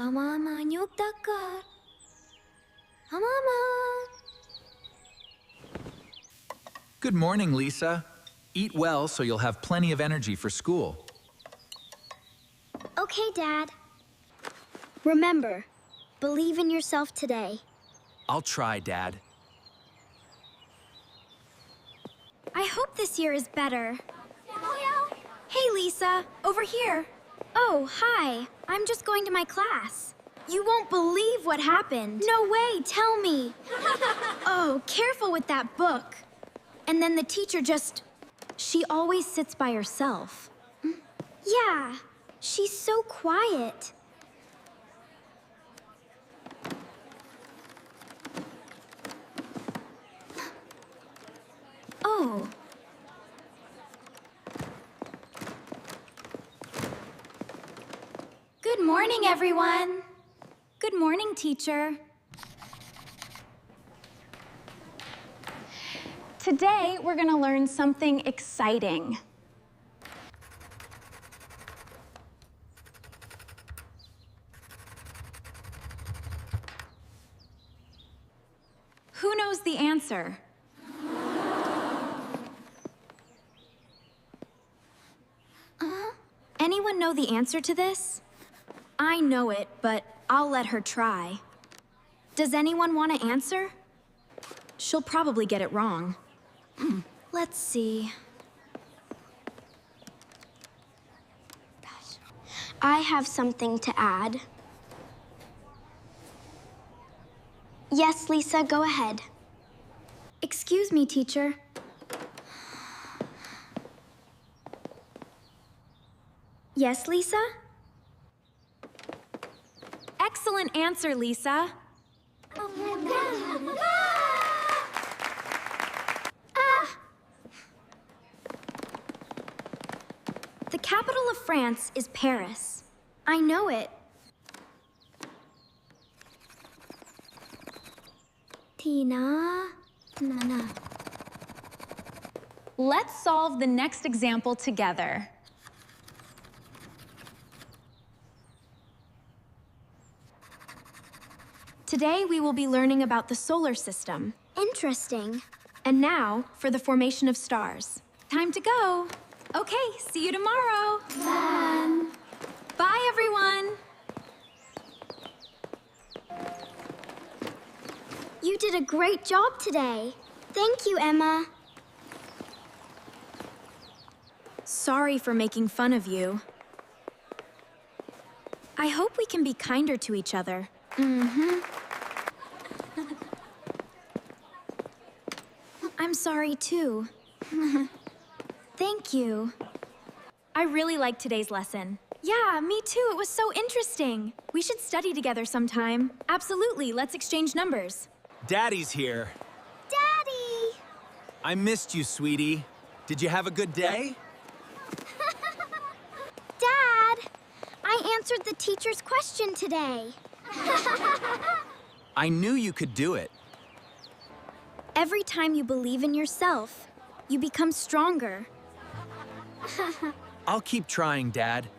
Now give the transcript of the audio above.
Mama, nyug takar. Mama. Good morning, Lisa. Eat well so you'll have plenty of energy for school. Okay, Dad. Remember, believe in yourself today. I'll try, Dad. I hope this year is better. Hey, Lisa, over here. Oh, hi. I'm just going to my class. You won't believe what happened. No way, tell me. Oh, careful with that book. And then the teacher she always sits by herself. Yeah, she's so quiet. Oh. Good morning, everyone. Good morning, teacher. Today, we're going to learn something exciting. Who knows the answer? Anyone know the answer to this? I know it, but I'll let her try. Does anyone want to answer? She'll probably get it wrong. Let's see. I have something to add. Yes, Lisa, go ahead. Excuse me, teacher. Yes, Lisa? Excellent answer, Lisa. The capital of France is Paris. I know it. Tina, Nana. Let's solve the next example together. Today we will be learning about the solar system. Interesting. And now for the formation of stars. Time to go. Okay, see you tomorrow. Bye, everyone. You did a great job today. Thank you, Emma. Sorry for making fun of you. I hope we can be kinder to each other. I'm sorry, too. Thank you. I really liked today's lesson. Yeah, me too. It was so interesting. We should study together sometime. Absolutely. Let's exchange numbers. Daddy's here. Daddy! I missed you, sweetie. Did you have a good day? Dad! I answered the teacher's question today. I knew you could do it. Every time you believe in yourself, you become stronger. I'll keep trying, Dad.